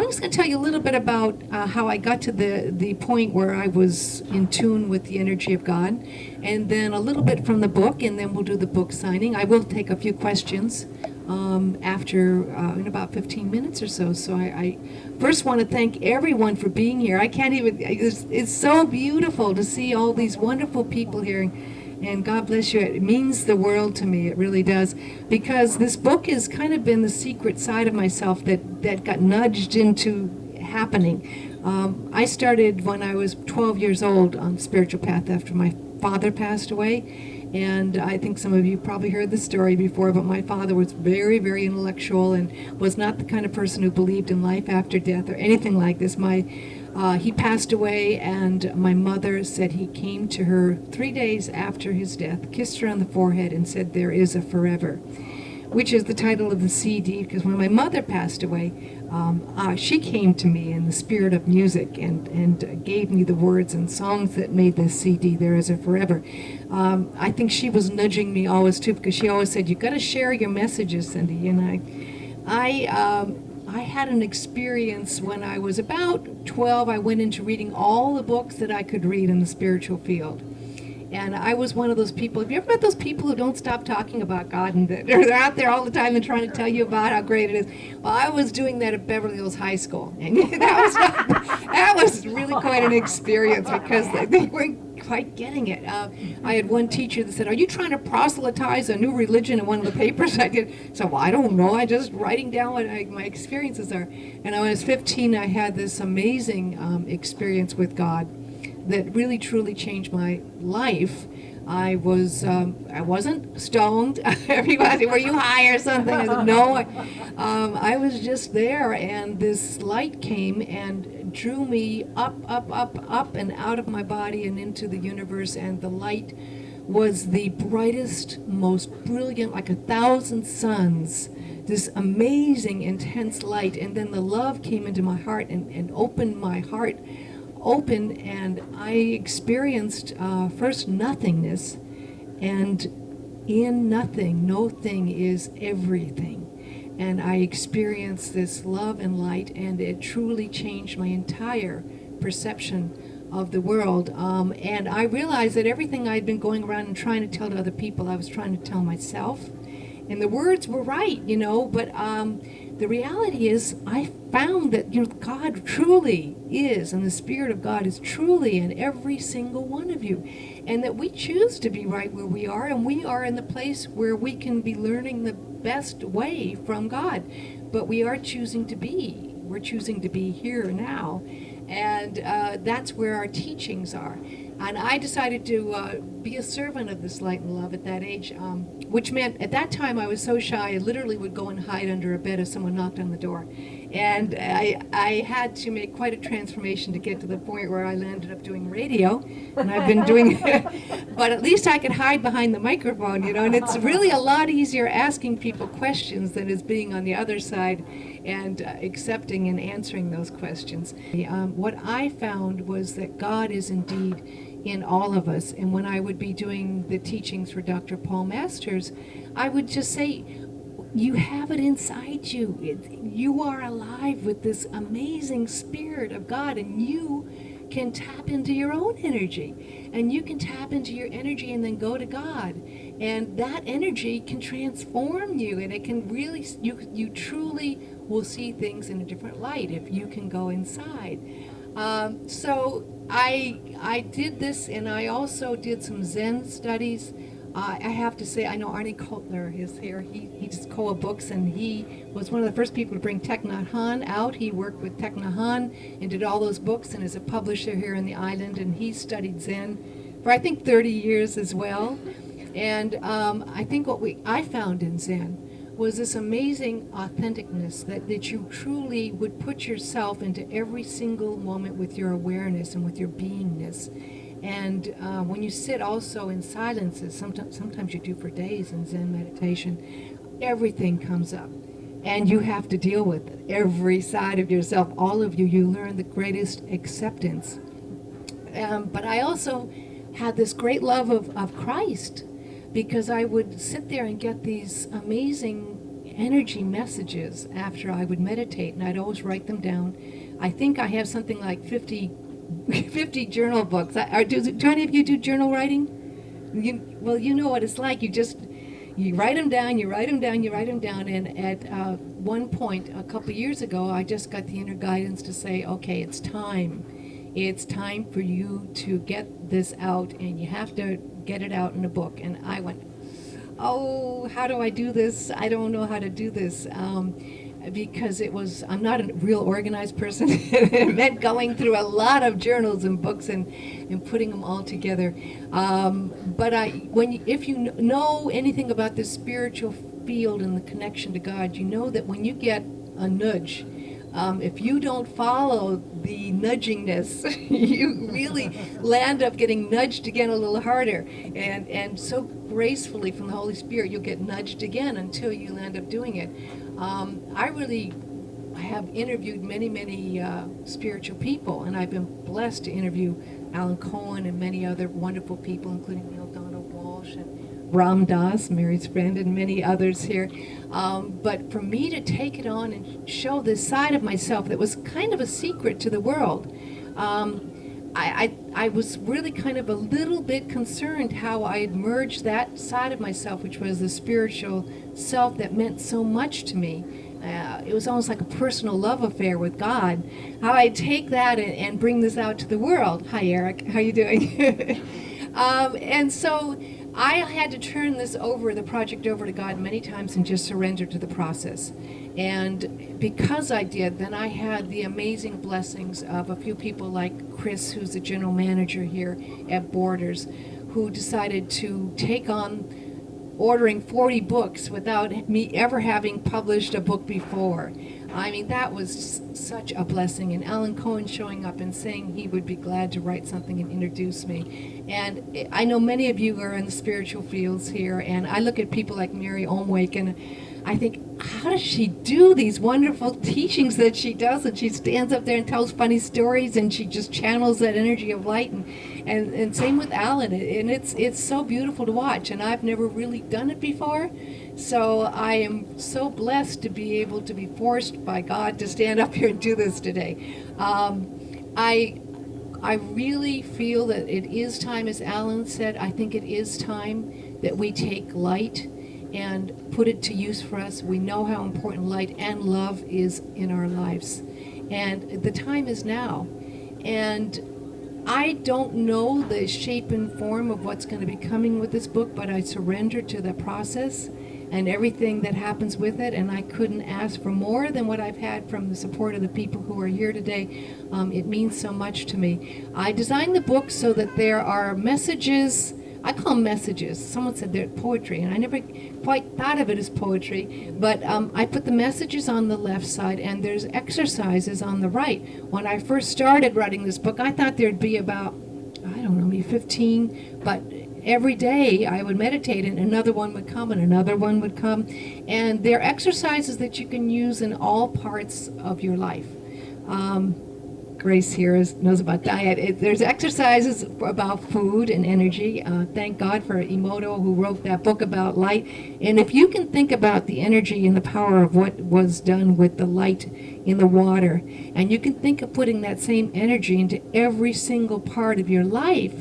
just going to tell you a little bit about how I got to the point where I was in tune with the energy of God, and then a little bit from the book, and then we'll do the book signing. I will take a few questions after in about 15 minutes or so. So I first want to thank everyone for being here. I can't even, it's so beautiful to see all these wonderful people here. And God bless you. It means the world to me. It really does. Because this book has kind of been the secret side of myself that got nudged into happening. I started when I was 12 years old on the spiritual path after my father passed away. And I think some of you probably heard the story before, but my father was very, very intellectual and was not the kind of person who believed in life after death or anything like this. He passed away, and my mother said he came to her 3 days after his death, kissed her on the forehead, and said, "There is a forever," which is the title of the CD, because when my mother passed away, she came to me in the spirit of music and gave me the words and songs that made this CD, "There is a Forever." I think she was nudging me always, too, because she always said, "You've got to share your messages, Cindy." And I had an experience when I was about 12. I went into reading all the books that I could read in the spiritual field. And I was one of those people. Have you ever met those people who don't stop talking about God, and they're out there all the time and trying to tell you about how great it is? Well, I was doing that at Beverly Hills High School. And that was really quite an experience, because they weren't quite getting it. I had one teacher that said, "Are you trying to proselytize a new religion?" in one of the papers I did. So, well, I don't know. I'm just writing down what my experiences are. And when I was 15, I had this amazing experience with God that really truly changed my life. I wasn't stoned. Everybody, were you high or something? I said, no. I was just there, and this light came and drew me up, up, up, up, and out of my body and into the universe. And the light was the brightest, most brilliant, like 1,000 suns. This amazing, intense light. And then the love came into my heart and opened my heart open, and I experienced first nothingness, and in nothing, no thing is everything. And I experienced this love and light, and it truly changed my entire perception of the world. And I realized that everything I'd been going around and trying to tell to other people, I was trying to tell myself. And the words were right, but the reality is, I found that God truly is, and the Spirit of God is truly in every single one of you, and that we choose to be right where we are, and we are in the place where we can be learning the best way from God. But we are choosing to be. We're choosing to be here now, and that's where our teachings are. And I decided to be a servant of this light and love at that age, which meant at that time I was so shy I literally would go and hide under a bed if someone knocked on the door. And I had to make quite a transformation to get to the point where I landed up doing radio, and I've been doing but at least I could hide behind the microphone, and it's really a lot easier asking people questions than is being on the other side and accepting and answering those questions. What I found was that God is indeed in all of us. And when I would be doing the teachings for Dr. Paul Masters, I would just say, you have it inside you. You are alive with this amazing Spirit of God, and you can tap into your own energy. And you can tap into your energy and then go to God. And that energy can transform you, and it can really, you truly will see things in a different light if you can go inside. So I did this, and I also did some Zen studies. I have to say, I know Arnie Kotler is here. He just co-books, and he was one of the first people to bring Thich Nhat Hanh out. He worked with Thich Nhat Hanh and did all those books, and is a publisher here in the island, and he studied Zen for I think 30 years as well. And I think what I found in Zen was this amazing authenticness that you truly would put yourself into every single moment with your awareness and with your beingness. And when you sit also in silences, sometimes you do for days in Zen meditation, everything comes up. And you have to deal with it. Every side of yourself, all of you, you learn the greatest acceptance. But I also had this great love of Christ, because I would sit there and get these amazing energy messages after I would meditate, and I'd always write them down. I think I have something like 50 journal books. Do any of you do journal writing? Well, you know what it's like. You write them down, you write them down, you write them down, and at one point, a couple years ago, I just got the inner guidance to say, okay, it's time. It's time for you to get this out, and you have to get it out in a book. And I went, oh, how do I do this? I don't know how to do this. Because I'm not a real organized person. It meant going through a lot of journals and books and putting them all together. But if you know anything about the spiritual field and the connection to God, you know that when you get a nudge, if you don't follow the nudgingness, you really land up getting nudged again a little harder. And so gracefully from the Holy Spirit, you'll get nudged again until you land up doing it. I have interviewed many spiritual people, and I've been blessed to interview Alan Cohen and many other wonderful people, including Neil Donald Walsh and Ram Dass, Mary's friend, and many others here. But for me to take it on and show this side of myself that was kind of a secret to the world, I was really kind of a little bit concerned how I had merged that side of myself, which was the spiritual self that meant so much to me. It was almost like a personal love affair with God. How I take that and bring this out to the world. Hi, Eric. How you doing? And so I had to turn the project over to God many times and just surrender to the process. And because I did, then I had the amazing blessings of a few people like Chris, who's the general manager here at Borders, who decided to take on ordering 40 books without me ever having published a book before. I mean, that was such a blessing. And Alan Cohen showing up and saying he would be glad to write something and introduce me. And I know many of you are in the spiritual fields here, and I look at people like Mary Olmwake, and I think, how does she do these wonderful teachings that she does? And she stands up there and tells funny stories, and she just channels that energy of light. And same with Alan. And it's so beautiful to watch. And I've never really done it before. So I am so blessed to be able to be forced by God to stand up here and do this today. I really feel that it is time, as Alan said, I think it is time that we take light and put it to use for us. We know how important light and love is in our lives. And the time is now. And I don't know the shape and form of what's going to be coming with this book, but I surrender to the process and everything that happens with it, and I couldn't ask for more than what I've had from the support of the people who are here today. It means so much to me. I designed the book so that there are messages. I call them messages. Someone said they're poetry, and I never quite thought of it as poetry, but I put the messages on the left side, and there's exercises on the right. When I first started writing this book, I thought there'd be about, I don't know, maybe 15, but every day I would meditate and another one would come and another one would come. And they're exercises that you can use in all parts of your life. Grace here knows about diet. There's exercises about food and energy. Thank God for Emoto, who wrote that book about light. And if you can think about the energy and the power of what was done with the light in the water, and you can think of putting that same energy into every single part of your life,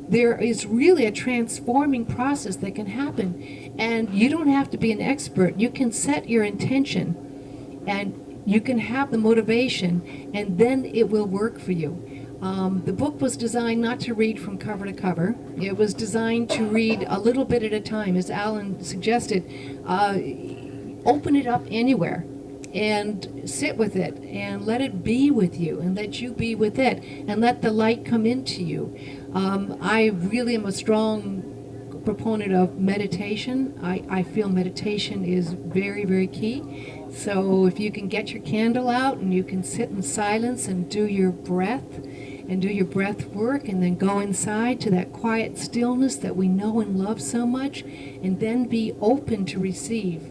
there is really a transforming process that can happen. And you don't have to be an expert. You can set your intention, and you can have the motivation, and then it will work for you. The book was designed not to read from cover to cover. It was designed to read a little bit at a time. As Alan suggested, open it up anywhere and sit with it and let it be with you and let you be with it and let the light come into you. I really am a strong proponent of meditation. I feel meditation is very, very key. So if you can get your candle out and you can sit in silence and do your breath work, and then go inside to that quiet stillness that we know and love so much, and then be open to receive.